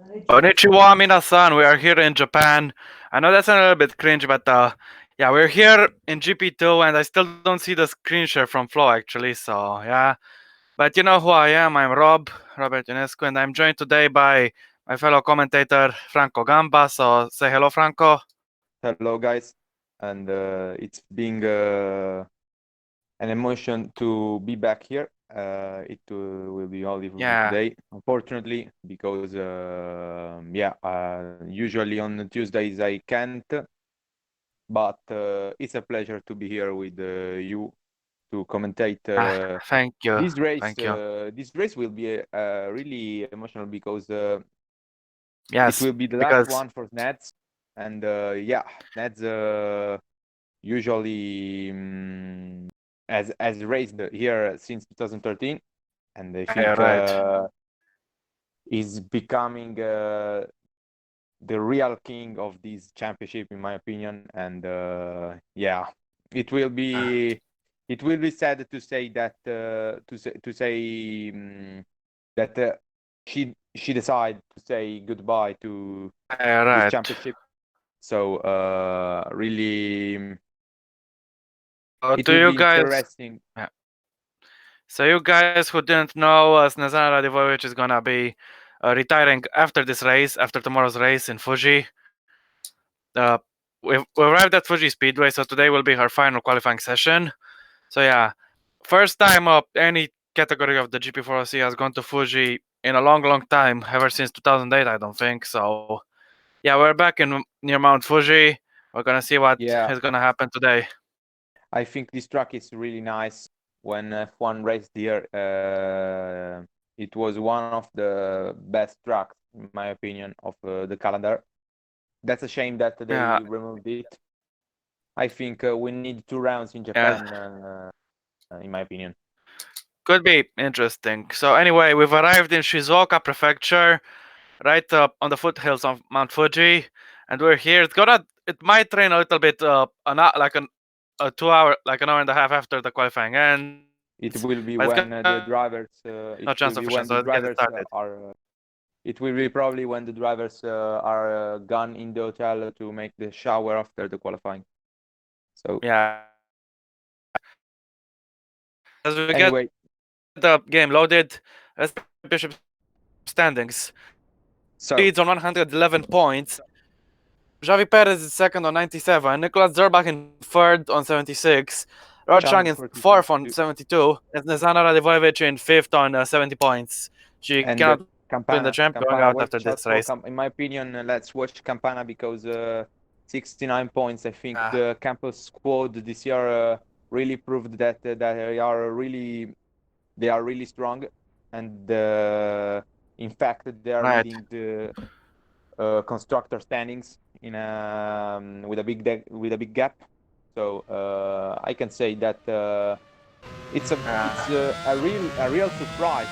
Konnichiwa, minasan. We are here in Japan. I know that's a little bit cringe, but yeah, we're here in GP2, and I still don't see the screen share from Flow actually. So yeah, but you know who I am. I'm Robert Ionescu, and I'm joined today by my fellow commentator Franco Gamba. So say hello, Franco. Hello, guys, and it's being an emotion to be back here. It will be only Yeah, today, unfortunately, because yeah, usually on Tuesdays I can't, but it's a pleasure to be here with you to commentate thank you, this race. thank you. This race will be really emotional because it Yes, will be the last because one for Nets, and yeah, Nets usually as raised here since 2013, and I yeah, think right. is becoming the real king of this championship, in my opinion. And yeah, it will Uh, be sad to say that that she decided to say goodbye to yeah, this right. championship. So really, So it to will you be guys, interesting. yeah. So you guys who didn't know, Snezana Radivojevic is gonna be retiring after this race, after tomorrow's race in Fuji. Uh, we arrived at Fuji Speedway, so today will be her final qualifying session. So yeah, first time any category of the GP4 OC has gone to Fuji in a long, long time, ever since 2008, I don't think. So yeah, we're back in near Mount Fuji. We're gonna see what Yeah, is gonna happen today. I think this track is really nice. When F1 raced here, it was one of the best tracks, in my opinion, of the calendar. That's a shame that Yeah, they removed it. I think we need 2 rounds in yeah, Japan, in my opinion. could be interesting. So anyway, we've arrived in Shizuoka Prefecture, right up on the foothills of Mount Fuji, and we're here. It might rain a little bit, a 2 hour, like an hour and a half after the qualifying ends, It but it's will gonna be be when no the chance of rain, drivers. so let's get it It will started. be when the drivers are. It will be probably when the drivers are gone in the hotel to make the shower after the qualifying. So Yeah. As we get anyway, the game loaded, let's check the championship standings. so Leads on 111 points. Javi Perez is second on 97. Nicolas Zerbach in third on 76. Rod Chang in Chang fourth on 42. 72. And Snezana Radivojevic in fifth on 70 points. She And cannot win the champ going out after Campana, this watch race. out for in my opinion, let's watch Campana because 69 points. I think Uh, the campus squad this year really proved that they are really strong, and in fact they are right. leading the constructor standings in with with a big gap. So I can say that it's a real surprise.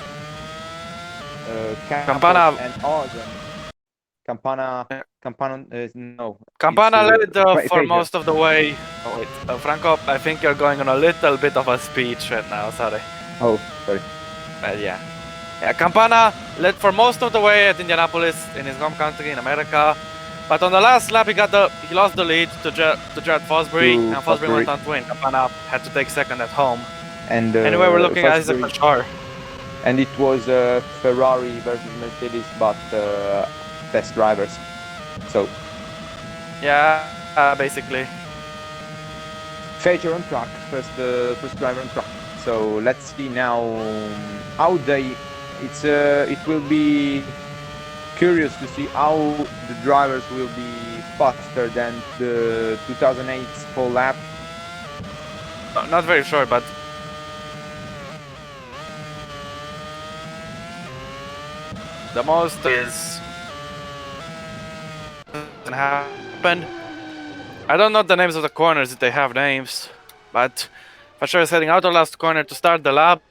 Campos Campana, and Ozen. Campana, no, it's Campana led for Fraser. most of the way. Oh, wait. Franco, I think you're going on a little bit of a speech right now. Sorry. Oh, sorry. Yeah. Yeah, Campana led for most of the way at Indianapolis in his home country in America. But on the last lap, he lost the lead to Jared Fosbury, To and Fosbury Fosbury. went on to win. Campana had to take second at home. And Anyway, we're looking at Isaac Fosbury. Machar. And it was Ferrari versus Mercedes, but test drivers. So Yeah, basically. feature on track, first driver on track. So let's see now how it will be curious to see how the drivers will be faster than the 2008 full lap. Not very sure, but the most is can happen. I don't know the names of the corners if they have names, but for sure is heading out the last corner to start the lap.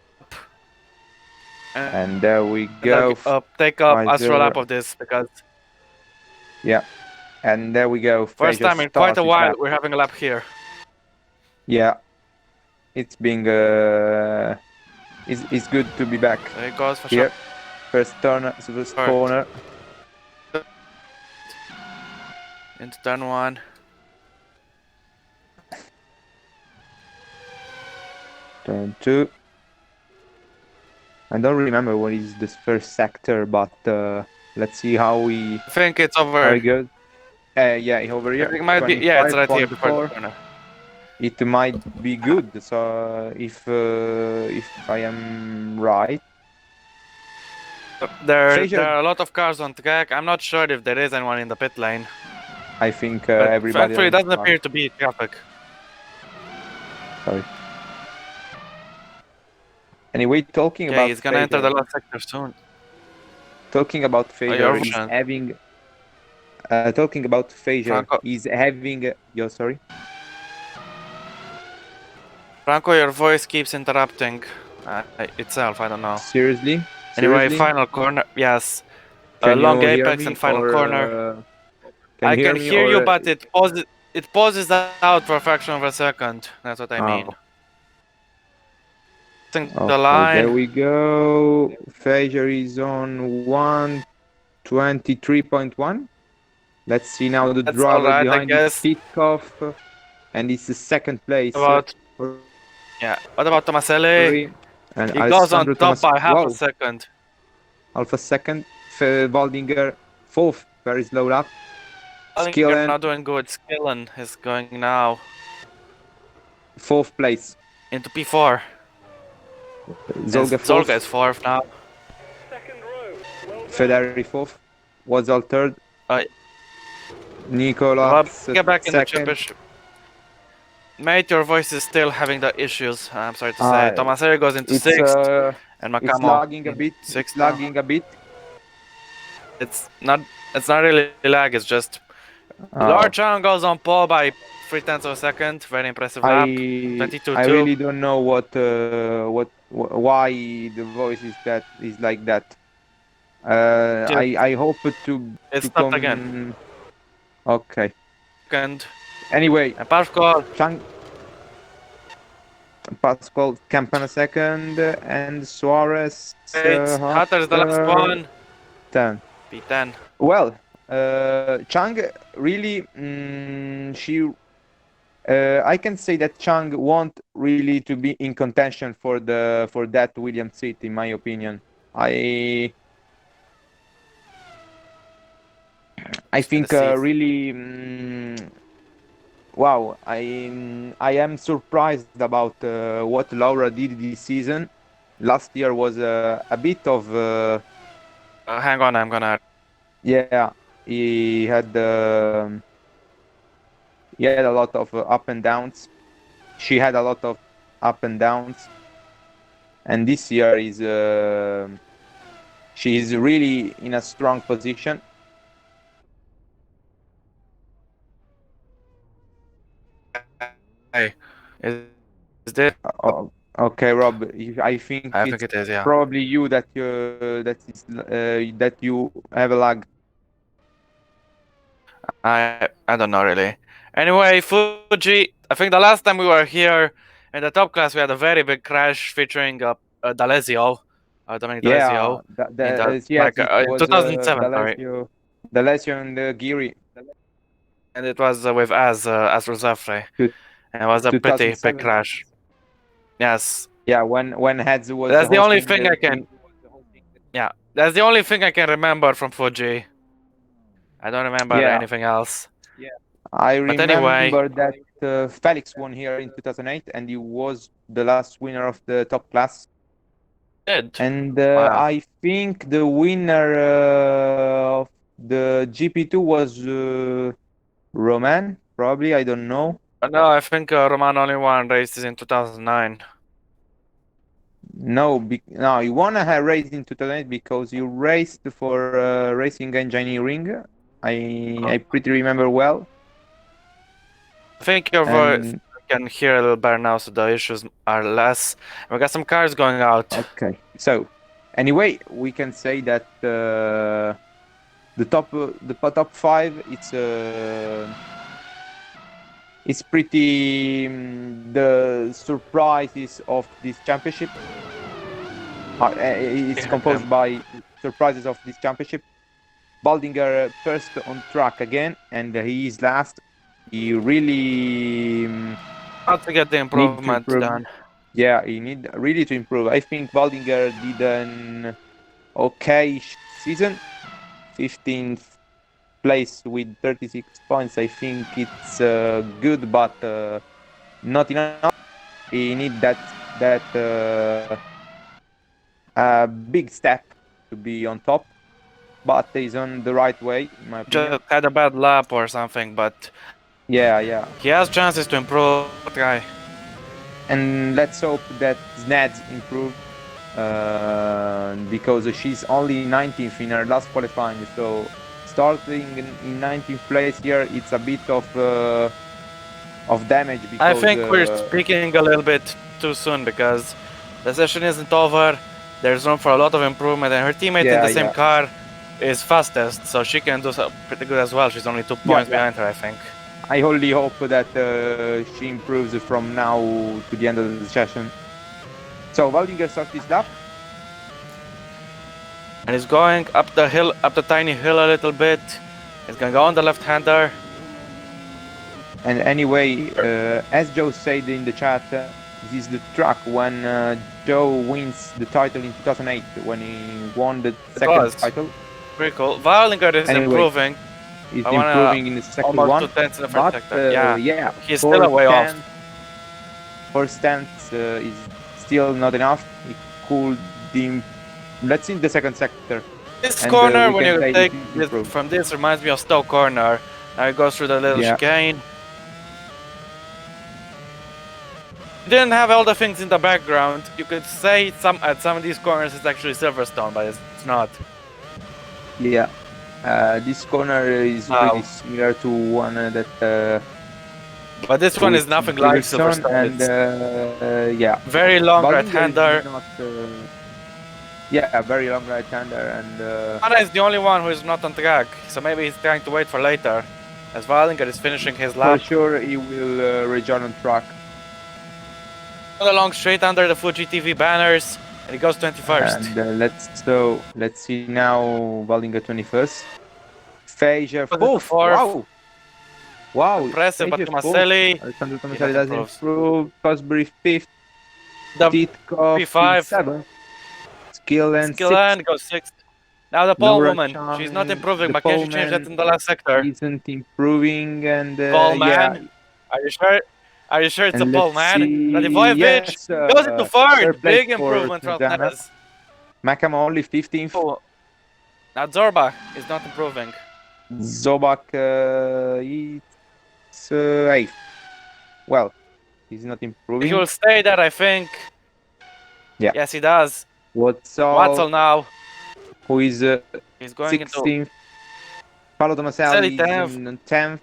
And there we And go. take up Astro lap Pfizer. of this because Yeah. And there we go. first Fraser time in quite starts a his while lap. we're having a lap here. Yeah. It's being it's good to be back There he goes for here. sure. First turn, first corner. into turn 1. Turn 2. I don't remember what is this first sector, but let's see how I think it's how over. it goes. Yeah, over I here. think it might be. Yeah, it's right here before the 25.4. corner. It might be good. So if I am right, There Fraser, are a lot of cars on track. I'm not sure if there is anyone in the pit lane, I think but everybody thankfully it on doesn't track. appear to be traffic. Sorry. Anyway, Okay, he's gonna enter the last sector soon. Talking about Oh, your Fraser, vision. talking about Fraser, Franco, he's having. Yo, sorry. Franco, your voice keeps interrupting itself. I don't know. Seriously, Anyway, seriously. final corner. Yes, Can long you hear apex me and final corner. can I you hear can me hear you, or but it pauses out for a fraction of a second. That's what I mean. oh, Think the okay, there line. we go. Fraser is on 123.1. Let's see now the That's all driver right, I behind is guess. Titkoff, and it's the second place About for yeah. What about Tomaselli? Ferrari and He goes on Alessandro top Thomas. by half a Wow, second. half a second. Waldinger fourth, very slow lap. Allinger Skillen not doing good. Skillen is going now fourth place. into P4. Zolga Zolga fourth. is fourth now. Ferrari fourth. Wazal third. Uh, Nicolas well, get back in the second. championship. Mate, your voice is still having the issues. I'm sorry to say. Uh, Tomaselli goes into it's sixth, and it's Macamo lagging a in bit. It's sixth now. lagging a bit. It's not. It's not really lag. It's just Oh, Lord Chang goes on pole by 3/10 of a second. Very impressive lap. I 22-2. really don't know why the voice is like that. Just I hope it to stopped again. come. Okay. Second. Anyway, And Pascal. Chang Pascal Campana second and Suarez Hatter is the last after one. 10. P10. Well, Chang really she I can say that Chang want really to be in contention for that Williams seat in my opinion. I Let's think see. really wow, I am surprised about what Laura did this season. Last year was a bit of Hang on, I'm gonna. yeah, he had he had a lot of up and downs. She had a lot of up and downs, and this year is she is really in a strong position. Hey, is this? Oh, okay, Rob, I think I think it's it is. Yeah. probably you that you have a lag. I don't know really. Anyway, Fuji. I think the last time we were here in the top class, we had a very big crash featuring D'Alessio, Dominic Yeah, D'Alessio, in the yes, it in was 2007. Sorry, D'Alessio and Giri, and it was with as Rosafre, to and it was a pretty big 2007. crash. Yes, Yeah, when Heads was that's the only hosting thing the I can. Yeah, that's the only thing I can remember from Fuji. I don't remember yeah, anything else. I But anyway, remember that Felix won here in 2008, and he was the last winner of the top class. did. And Wow. I think the winner of the GP2 was Roman, probably. I don't know. No, I think Roman only won races in 2009. No, you wanna have raced in 2008 because you raced for racing engineering. I pretty remember well. I think your voice And can hear a little better now, so the issues are less. We got some cars going out. okay, so anyway, we can say that the top five it's pretty the surprises of this championship. It's composed by surprises of this championship. Baldinger first on track again, and he is last. He really How to get the need to improvement improve. done. Yeah, he need really to improve. I think Baldinger did an okay season, 15th place with 36 points. I think it's good, but not enough. He need that big step to be on top, but he's on the right way, in my opinion. Just had a bad lap or something, but Yeah. he has chances to improve. That guy. And let's hope that Sneds improve because she's only 19th in her last qualifying. So starting in 19th place here, it's a bit of damage I because think we're speaking a little bit too soon because the session isn't over. There's room for a lot of improvement, and her teammate in the same yeah. car is fastest, so she can do pretty good as well. She's only 2 points behind her, I think. I only hope that she improves from now to the end of the session. So Waldinger starts this lap. And he's going up the hill, up the tiny hill a little bit. He's gonna go on the left-hander. And anyway, as Joe said in the chat, this is the track when Joe wins the title in 2008 when he won the second title. Pretty cool. Wallinger is improving. He's improving in the second almost one. 2 tenths in the first sector. Yeah, he's still a way off. First tenths is still not enough. He could let's see the second sector. This corner, when you take this from this, reminds me of Stoke Corner. Now it goes through the little chicane. Didn't have all the things in the background. You could say at some of these corners it's actually Silverstone, but it's not. Yeah, this corner is pretty similar to one that. But this one is nothing like Silverstone. And yeah, very long right-hander. Yeah, very long right-hander, and Anna is the only one who is not on track, so maybe he's trying to wait for later. As Wallinger is finishing his lap. For sure, he will rejoin on track. Along straight under the Fuji TV banners, and he goes 21st. And let's see now Wallinger 21st. Fejer 4th. Wow. Impressive, but Tomaselli. Alessandro Tomaselli doesn't improve. Cosbury 5th. Titkov 7th. Skillen 6th. Goes 6th. Now the pole woman. She's not improving, but can she change that in the last sector? Isn't improving, and pole man. Are you sure? Are you sure it's a pole man? Radivojevic goes into 3rd. Big improvement from Neves. Makam only 15th. Oh. Now Zorbach is not improving. Zobak is 8th. Well, he's not improving. He will stay there, I think. Yeah. Yes, he does. Watzel now. Who is he's going 16th. Into Paolo Tomaselli is in 10th.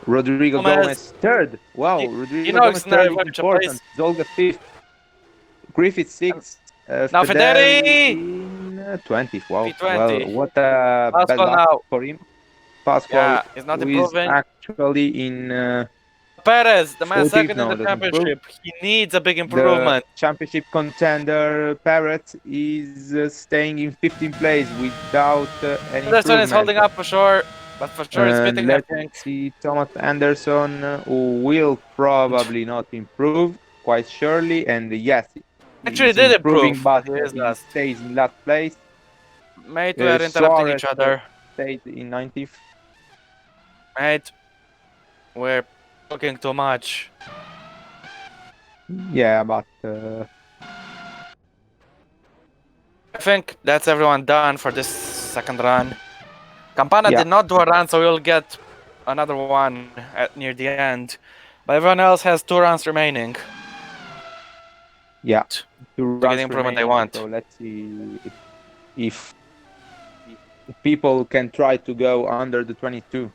Rodrigo Gomez 3rd. Wow, Rodrigo Gomez 3rd is important. Zolga 5th. Griffith 6th. Now Federi in 20th. Wow. P20. Well, what a bad luck for him. Pascual is not improving. Actually in Perez, the man second in the championship. He needs a big improvement. The championship contender Perez is staying in 15th place without any improvement. This one is holding up for sure, but for sure it's fitting. Let's see Thomas Anderson, who will probably not improve quite surely, and yes, actually did improve, but he stays in last place. Mate, we are interrupting each other. Stayed in 90th. Mate, we're talking too much. Yeah, but I think that's everyone done for this second run. Campana did not do a run, so we'll get another one near the end. But everyone else has 2 runs remaining. Yeah, to get the improvement they want. So let's see if people can try to go under the 22.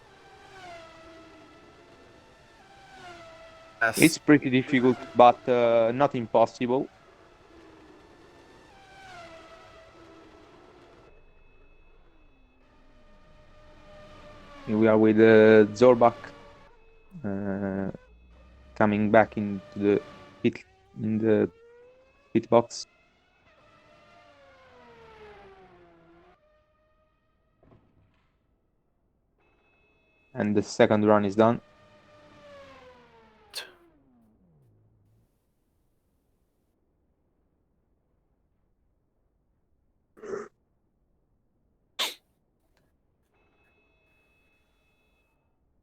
Yes. It's pretty difficult, but not impossible. Here we are with Zorbach coming back into the pit box. and the second run is done.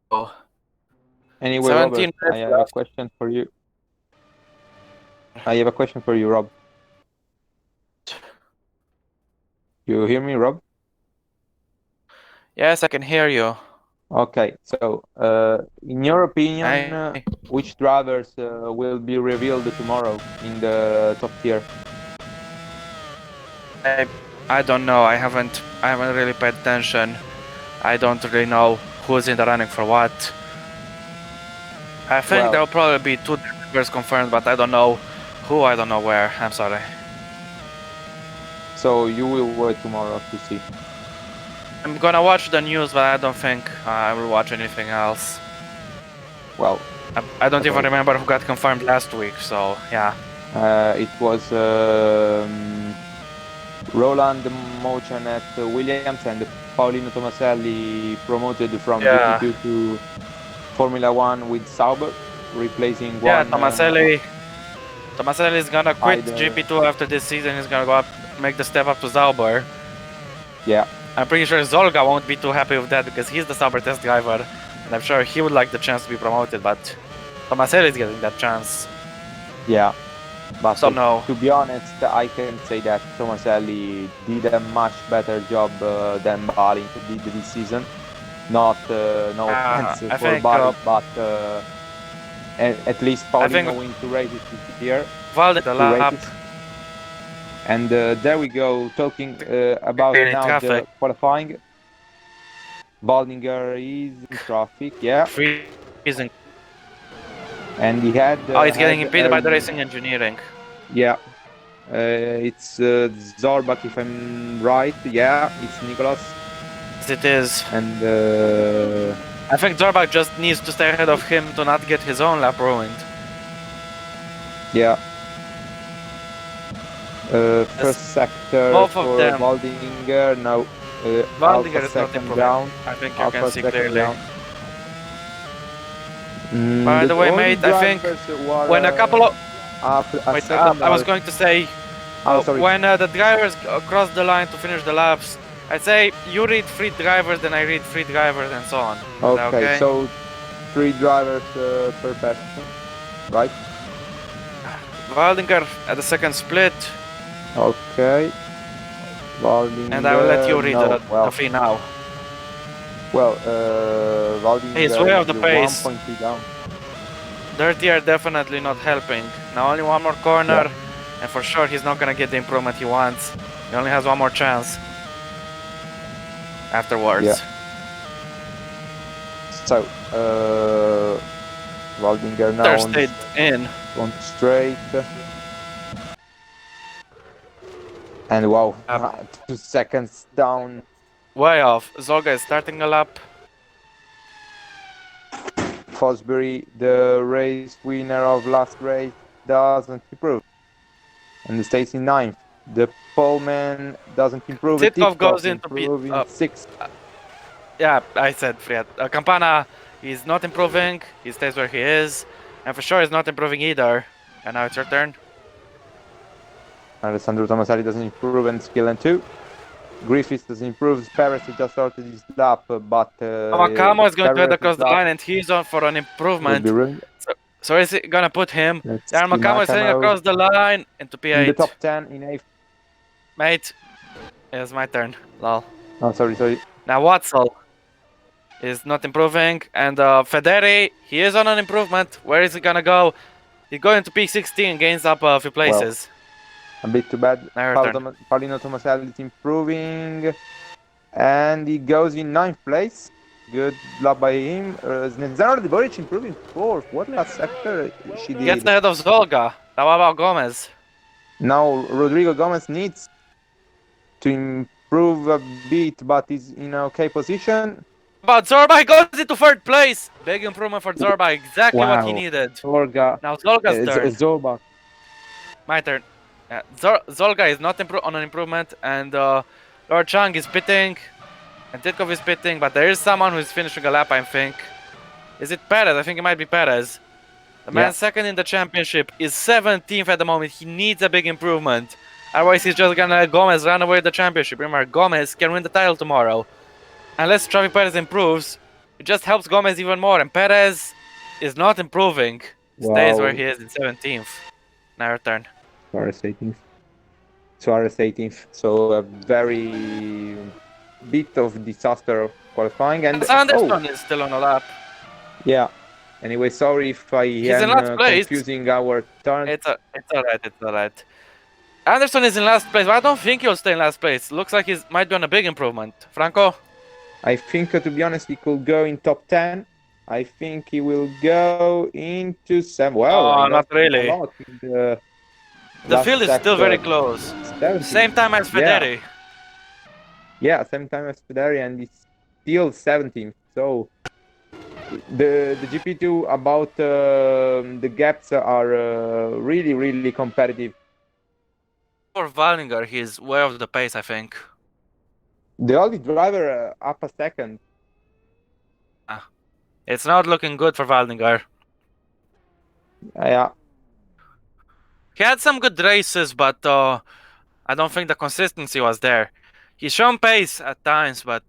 Oh. Anyway, 17 Robert, I have a question for you. I have a question for you, Rob. You hear me, Rob? Yes, I can hear you. Okay, so in your opinion, which drivers will be revealed tomorrow in the top tier? I don't know. I haven't really paid attention. I don't really know who's in the running for what. I think there will probably be 2 drivers confirmed, but I don't know who. I don't know where. I'm sorry. So you will wait tomorrow to see. I'm gonna watch the news, but I don't think I will watch anything else. Well, I don't even remember who got confirmed last week. So yeah. It was Roland Mochan at Williams and Paulino Tomaselli promoted from GP2 to Formula 1 with Sauber, replacing one. Tomaselli is gonna quit GP2 after this season. He's gonna go up, make the step up to Sauber. Yeah. I'm pretty sure Zolga won't be too happy with that because he's the Sauber test driver, and I'm sure he would like the chance to be promoted, but Tomaselli is getting that chance. Yeah. But so no. To be honest, I can say that Tomaselli did a much better job than Balint did this season. Not no offense for Balint, but at least Paulino went to race it this year. And there we go, talking about now the qualifying. Baldinger is in traffic, yeah. Freezing. And he had. He's getting impeded by the racing engineering. Yeah. It's Zorbak, if I'm right. Yeah, it's Nicholas. Yes, it is. And I think Zorbak just needs to stay ahead of him to not get his own lap ruined. Yeah. First sector both of for them. Baldinger. No. Baldinger is not improving. Down. I think you can see clearly. Down. By the way, mate, I think when a couple of... Wait, I was going to say, when the drivers cross the line to finish the laps, I'd say you read 3 drivers, then I read 3 drivers, and so on. Okay, so 3 drivers per person, right? Waldinger at the second split. Okay. Waldinger, and I will let you read the fee now. Well, Waldinger he's way off the pace. 1.3 down. Dirty are definitely not helping. Now only one more corner, and for sure he's not gonna get the improvement he wants. He only has one more chance afterwards. Yeah. So, Waldinger now on straight. And wow, 2 seconds down. Way off. Zolga is starting a lap. Fosbury, the race winner of last race, doesn't improve and stays in 9th. The poleman doesn't improve. Titkov goes into in 6th. Yeah, I said Friat. Campana is not improving. He stays where he is, and for sure he's not improving either. And now it's your turn. Alessandro Tomaselli doesn't improve and skill in 2. Griffiths doesn't improve. Perez just started his lap, but Makamo is going to head across the line, and he's on for an improvement. So is he gonna put him? Darren Makamo is heading across the line into P8. In the top 10 in 8th. Mate, it's my turn. Lol. Oh, sorry. Now Watzel is not improving, and Federi, he is on an improvement. Where is he gonna go? He's going to P16, gains up a few places. A bit too bad. Paulino Tomaselli is improving, and he goes in 9th place. Good lap by him. Snezano Dvoric improving 4th. What last sector she did? Gets ahead of Zolga. Now what about Gomez? Now Rodrigo Gomez needs to improve a bit, but is in an okay position. But Zorba goes into 3rd place. Big improvement for Zorba. Exactly what he needed. Zolga. Now Zolga's turn. Zorba. My turn. Zolga is not on an improvement, and Lord Chang is pitting. And Titkov is pitting, but there is someone who's finishing a lap, I think. Is it Perez? I think it might be Perez. The man second in the championship is 17th at the moment. He needs a big improvement. Otherwise, he's just gonna let Gomez run away with the championship. Remember, Gomez can win the title tomorrow. Unless Travis Perez improves, it just helps Gomez even more. And Perez is not improving. Stays where he is in 17th. Now your turn. Suarez 18th. Suarez 18th. So a very bit of disaster qualifying. And Anderson is still on a lap. Yeah. Anyway, sorry if I am confusing our turn. It's alright. It's alright. Anderson is in last place, but I don't think he'll stay in last place. Looks like he might be on a big improvement. Franco? I think, to be honest, he could go in top 10. I think he will go into 7. Well, not really. The field is still very close. 70. Same time as Federi. Yeah, same time as Federi, and it's still 17th. So the GP2 about the gaps are really, really competitive. For Wallinger, he's way off the pace, I think. The only driver up a second. It's not looking good for Wallinger. Yeah. He had some good races, but I don't think the consistency was there. He's shown pace at times, but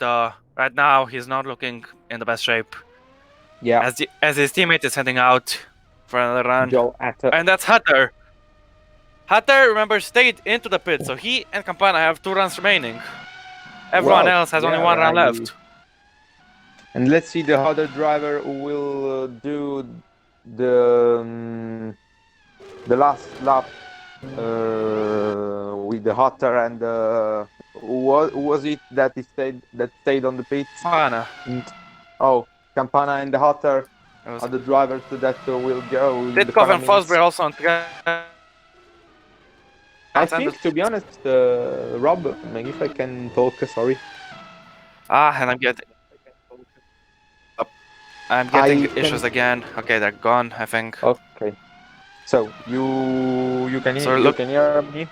right now he's not looking in the best shape. Yeah. As his teammate is heading out for another run. And that's Hutter. Hutter, remember, stayed into the pit, so he and Campana have 2 runs remaining. Everyone else has only 1 run left. And let's see the other driver who will do the last lap with the Hutter, and who was it that stayed on the pit? Campana. Campana and the Hutter are the drivers that will go. Titkov and Fosbury also on track. I think, to be honest, Rob, if I can talk, sorry. And I'm getting issues again. Okay, they're gone, I think. Okay. So you can hear me?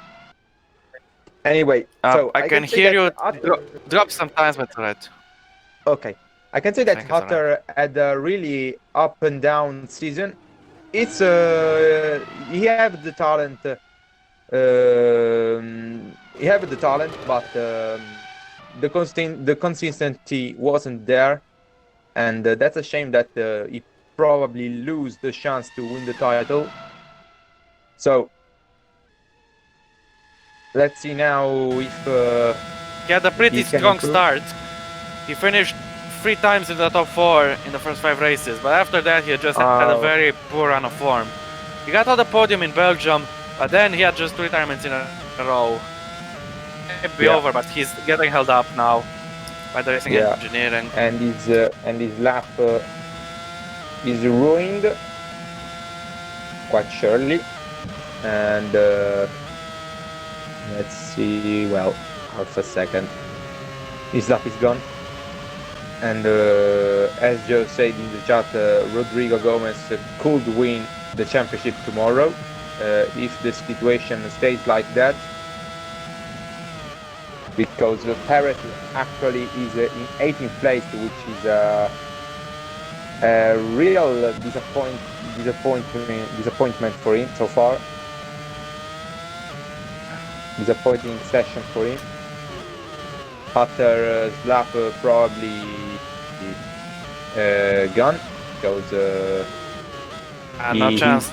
Anyway, so I can hear you drop sometimes, but it's alright. Okay. I can say that Hutter had a really up and down season. It's he have the talent. But the consistency wasn't there, and that's a shame that he probably lose the chance to win the title. So let's see now if he had a pretty strong start. He finished 3 times in the top 4 in the first 5 races, but after that he just had a very poor run of form. He got on the podium in Belgium, but then he had just 2 retirements in a row. It may be over, but he's getting held up now by the racing engineering. And his lap is ruined quite surely. And let's see, well, half a second. His lap is gone. And as Joe said in the chat, Rodrigo Gomez could win the championship tomorrow if the situation stays like that, because Perez actually is in 18th place, which is a real disappointment for him so far. Disappointing session for him. After lap probably gone, because no chance.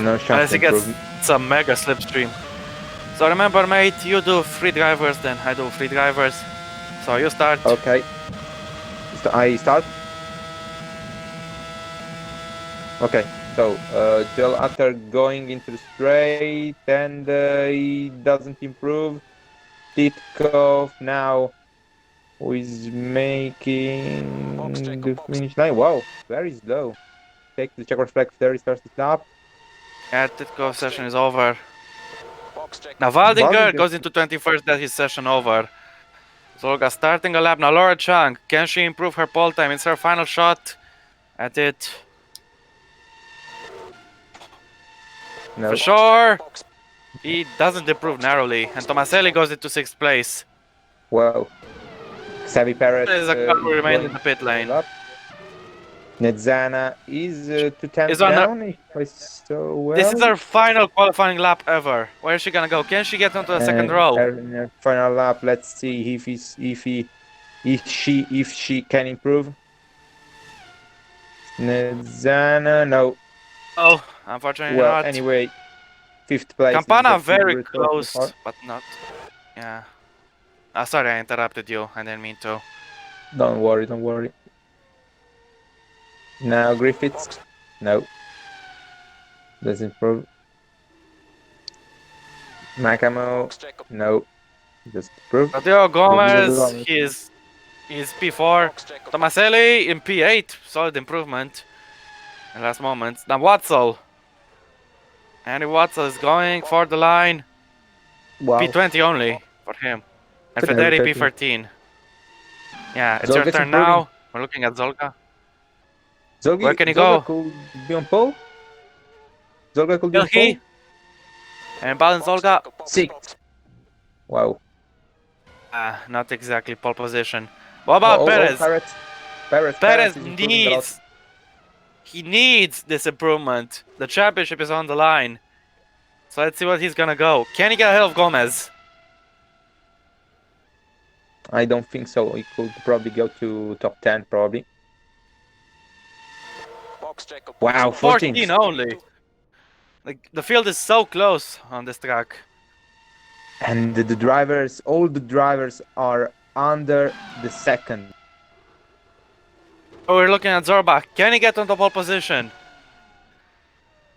No chance. Unless he gets some mega slipstream. So remember, mate, you do 3 drivers, then I do 3 drivers. So you start. Okay. I start. Okay. So till after going into the straight, and he doesn't improve. Titkov now, who is making the finish line. Wow, very slow. Take the check reflex there, he starts to stop. Yeah, Titkov's session is over. Now Waldinger goes into 21st, that's his session over. Zolga starting a lap. Now Laura Chang, can she improve her pole time? It's her final shot at it. No. For sure. He doesn't improve narrowly. And Tomaselli goes into 6th place. Wow. Savvy Parrot There's a car who is remained in going the pit lane. up. Netzana is 2 tenths Is on her, down, if I saw well. this is her final qualifying lap ever. Where is she gonna go? Can she get onto the second row? In her final lap, let's see if she can improve. Netzana, no. Oh, unfortunately Well, not. anyway, 5th place. Campana This is a good very result so close, far. but not. Yeah. Sorry, I interrupted you. I didn't mean to. Don't worry, don't worry. Now Griffiths, no. Doesn't improve. Macamo, no. Just improve. Rodrigo Gomez, Gomez. he's P4. Tomaselli in P8, solid improvement in last moments. Now Watzel. Andy Watzel is going for the line. Wow. P20 only for him. And Federi P13. Yeah, it's your Zolga's turn improving. now. We're looking at Zolga. Zolga, Where can he Zolga go? could be on pole. Zolga could be on Hilki. pole. And balance Zolga. 6th. Wow. Not exactly pole position. What about Perez? Perez is improving a lot. needs. He needs this improvement. The championship is on the line. So let's see what he's gonna go. Can he get ahead of Gomez? I don't think so. He could probably go to top 10, probably. Wow, 14 only. Like the field is so close on this track. And the drivers, all the drivers are under the second. Oh, we're looking at Zorba. Can he get on the pole position?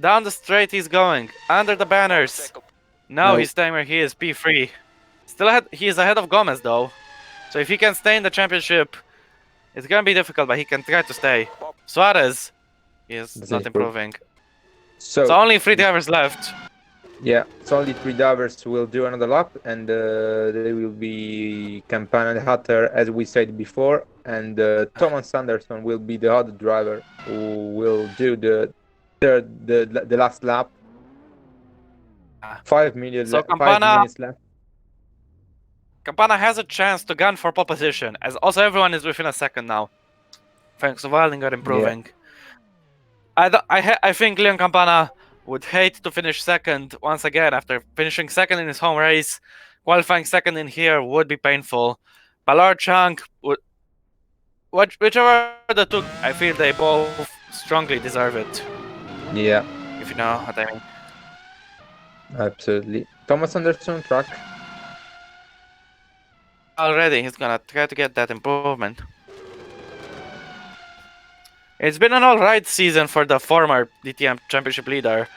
Down the straight he's going. Under the banners. No, he's staying where he is, P3. Still ahead. He is ahead of Gomez though. So if he can stay in the championship, it's gonna be difficult, but he can try to stay. Suarez is not improving. So only 3 drivers left. Yeah, so only 3 drivers will do another lap, and they will be Campana and Hutter, as we said before, and Thomas Anderson will be the other driver who will do the last lap. 5 minutes left. Campana has a chance to gun for pole position, as also everyone is within a second now, thanks to Waldinger improving. Yeah. I think Leon Campana would hate to finish second once again after finishing second in his home race. Qualifying second in here would be painful. Ballard Chang would, whichever the two, I feel they both strongly deserve it. Yeah. If you know what I mean. Absolutely. Thomas Anderson track. Already, he's gonna try to get that improvement. It's been an alright season for the former DTM championship leader.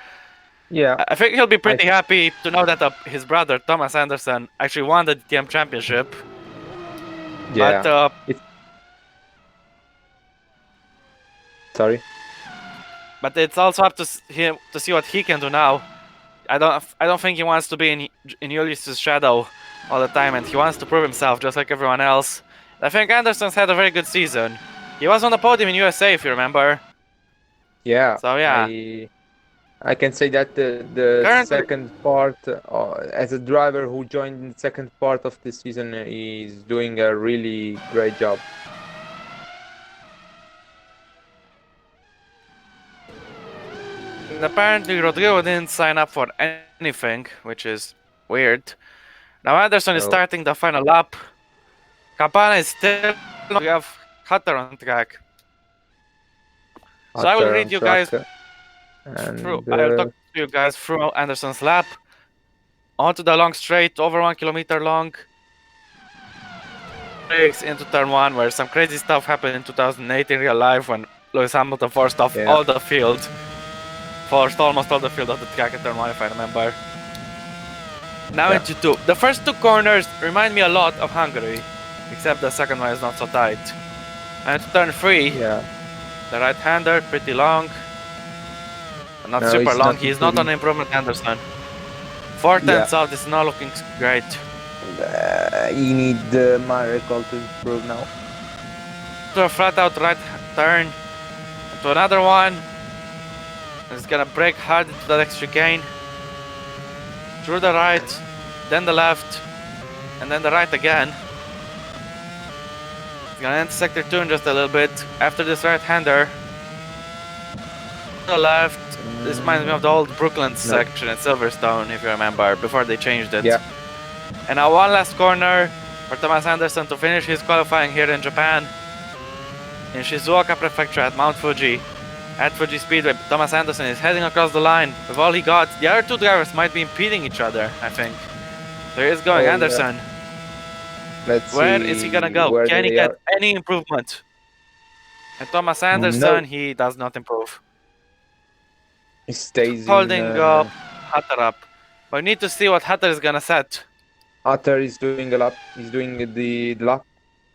Yeah. I think he'll be pretty happy to know that his brother, Thomas Anderson, actually won the DTM championship. Yeah. But, sorry? But it's also up to him to see what he can do now. I don't think he wants to be in Julius's shadow all the time, and he wants to prove himself just like everyone else. I think Anderson's had a very good season. He was on the podium in USA, if you remember. Yeah. So yeah. I can say that the second part, as a driver who joined in the second part of the season, is doing a really great job. And apparently Rodrigo didn't sign up for anything, which is weird. Now Anderson is starting the final lap. Campana is still. We have Hutter on track. So I will read you guys through. I will talk to you guys through Anderson's lap. Onto the long straight, over 1 kilometer long. Breaks into turn 1, where some crazy stuff happened in 2008 in real life when Lewis Hamilton forced off all the field. Forced almost all the field of the track at turn 1, if I remember. Now into 2. The first 2 corners remind me a lot of Hungary, except the second one is not so tight. And turn 3, the right-hander, pretty long. Not super long, he's not on improvement, Anderson. 4 tenths out, this is not looking great. You need my recall to improve now. To a flat out right turn, to another one. It's gonna brake hard into the next chicane. Through the right, then the left, and then the right again. gonna enter sector 2 in just a little bit. After this right-hander. To the left. This reminds me of the old Brooklyn section in Silverstone, if you remember, before they changed it. Yeah. And now one last corner for Thomas Anderson to finish his qualifying here in Japan. In Shizuoka Prefecture at Mount Fuji. At Fuji Speedway, Thomas Anderson is heading across the line with all he got. The other two drivers might be impeding each other, I think. There is going Anderson. Let's Where see is he gonna go? Can he get any improvement? And Thomas Anderson, he does not improve. He stays holding Hatter up. But we need to see what Hatter is gonna set. Hatter is doing a lap. He's doing the lap.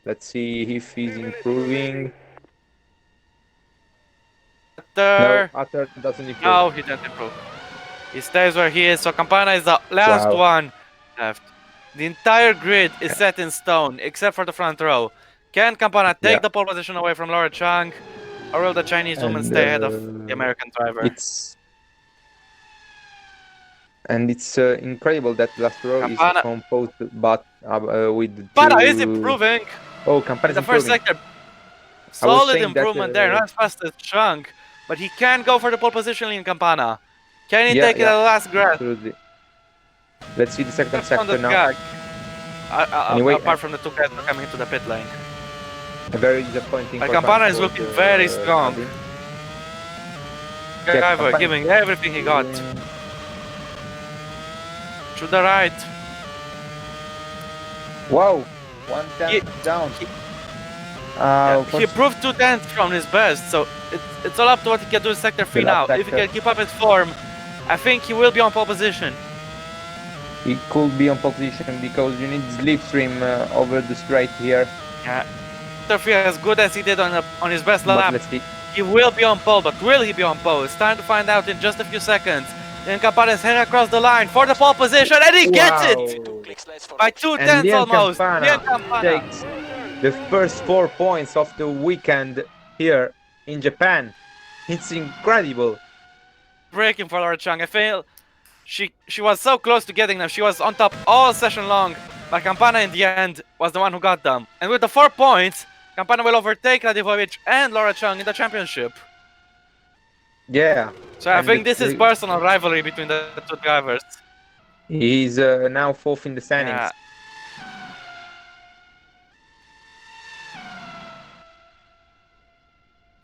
Let's see if he's improving. Hatter. No, Hatter doesn't improve. No, he doesn't improve. He stays where he is. So Campana is the last one left. The entire grid is set in stone, except for the front row. Can Campana take the pole position away from Laura Chang, or will the Chinese woman stay ahead of the American driver? It's incredible that last row is composed, but with Campana is improving. Oh, Campana is the first improving. sector. Solid improvement there, not as fast as Chang, but he can go for the pole position in Campana. Can he take it at the last grab? Absolutely. Let's see the second sector now. Anyway, apart from the two guys coming into the pit lane. Very disappointing. But Campana is looking very strong. Driver giving everything he got. To the right. Wow, 1/10 down. He improved 2/10 from his best, so it's all up to what he can do in sector 3 now. If he can keep up his form, I think he will be on pole position. He could be on pole position because you need slipstream over the straight here. Yeah, sector 3 as good as he did on his best lap. He will be on pole, but will he be on pole? It's time to find out in just a few seconds. And Campana is heading across the line for the pole position, and he gets it! By 2/10 almost. Campana takes the first 4 points of the weekend here in Japan. It's incredible. Breaking for Laura Chang. I feel she was so close to getting them. She was on top all session long, but Campana in the end was the one who got them. And with the 4 points, Campana will overtake Radivojevic and Laura Chang in the championship. Yeah. So I think this is personal rivalry between the two drivers. He's now 4th in the standings.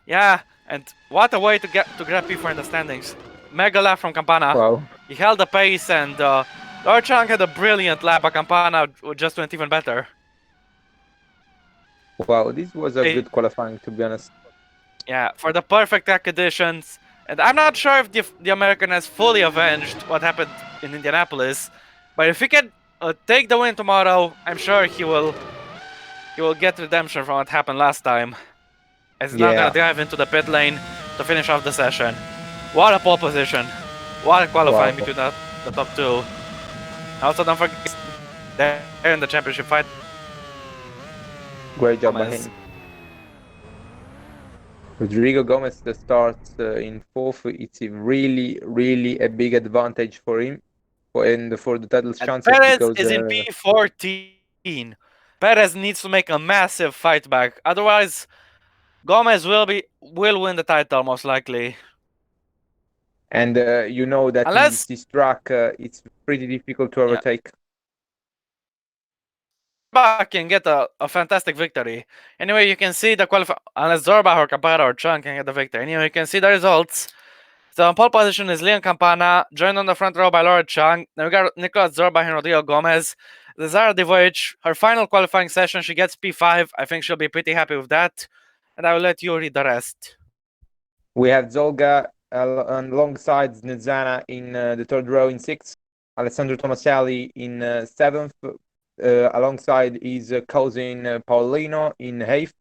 Yeah, and what a way to grab P4 in the standings. Mega lap from Campana. Wow. He held the pace, and Laura Chang had a brilliant lap, but Campana just went even better. Wow, this was a good qualifying, to be honest. Yeah, for the perfect track conditions. And I'm not sure if the American has fully avenged what happened in Indianapolis, but if he can take the win tomorrow, I'm sure he will get redemption from what happened last time. As he's not gonna drive into the pit lane to finish off the session. What a pole position! What a qualifying between the top two. Also, don't forget they're in the championship fight. Great job by him. Rodrigo Gomez starts in 4th. It's really a big advantage for him for the title chances. Perez is in P14. Perez needs to make a massive fight back, otherwise Gomez will win the title most likely. And you know that in this track it's pretty difficult to overtake. Zorba can get a fantastic victory. Anyway, you can see the unless Zorba or Campana or Chang can get the victory. Anyway, you can see the results. So on pole position is Leon Campana, joined on the front row by Laura Chang. Then we got Nicolas Zorba and Rodrigo Gomez. Zara Divojic, her final qualifying session, she gets P5. I think she'll be pretty happy with that. And I will let you read the rest. We have Zolga alongside Znezana in the 3rd row in 6th. Alessandro Tomaselli in 7th. Alongside his cousin Paulino in 8th.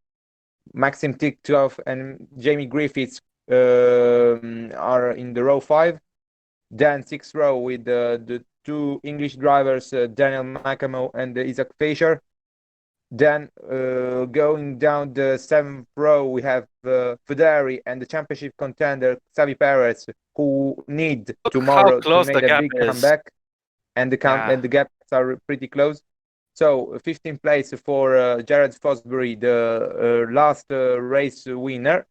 Maxim Tiktov and Jamie Griffiths are in the row 5. Then 6th row with the 2 English drivers, Daniel Macamo and Isaac Fischer. Then going down the 7th row, we have Federi and the championship contender Xavi Perez, who need tomorrow to make a big comeback. And the gaps are pretty close. So 15th place for Jared Fosbury, the last race winner,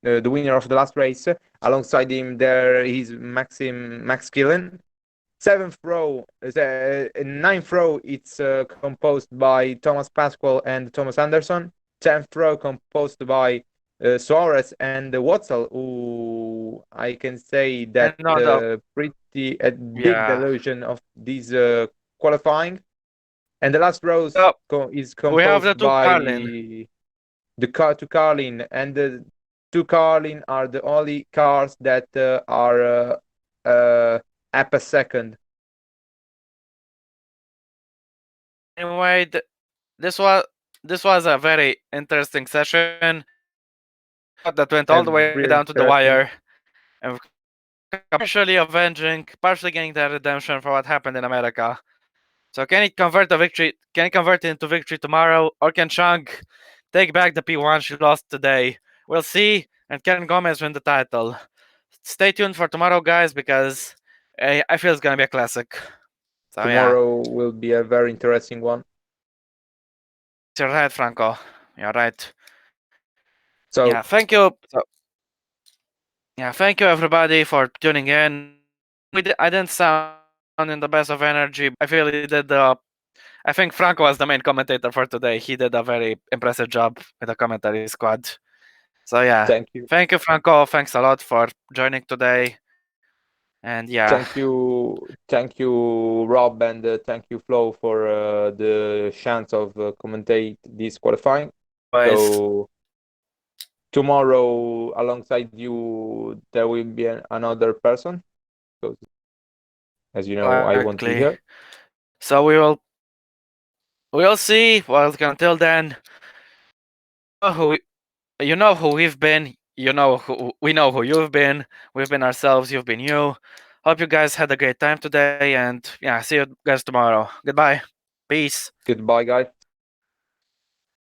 the winner of the last race. Alongside him, there is Max Killen. Seventh row, ninth row, it's composed by Thomas Pasquale and Thomas Anderson. 10th row composed by Suarez and Watzel, who I can say that And on the pretty a big yeah, delusion of this qualifying. And the last row so is we have the composed two by Carlin. the car to Carlin, and the two Carlin are the only cars that are up a second. Anyway, this was a very interesting session. That went all the way Very down to the interesting. wire, and partially avenging, partially getting the redemption for what happened in America. So can he convert the victory? Can he convert it into victory tomorrow, or can Chang take back the P1 she lost today? We'll see. And Ken Gomez win the title. Stay tuned for tomorrow, guys, because I feel it's gonna be a classic. So yeah, Tomorrow will be a very interesting one. you're right, Franco. You're right. So Yeah, thank you. So, yeah, thank you everybody for tuning in. I didn't sound in the best of energy. I feel he did the. I think Franco was the main commentator for today. He did a very impressive job with the commentary squad. So yeah, thank you. thank you, Franco. Thanks a lot for joining today. And yeah, Thank you, Rob, and thank you, Flo, for the chance of commentate this qualifying. always. So tomorrow, alongside you, there will be another person, because as you know, I won't be Exactly. here. So we'll see. Well, until then, know who you know who we've been. You know who we know who you've been. We've been ourselves. You've been you. Hope you guys had a great time today, and yeah, see you guys tomorrow. Goodbye. Peace. Goodbye, guys.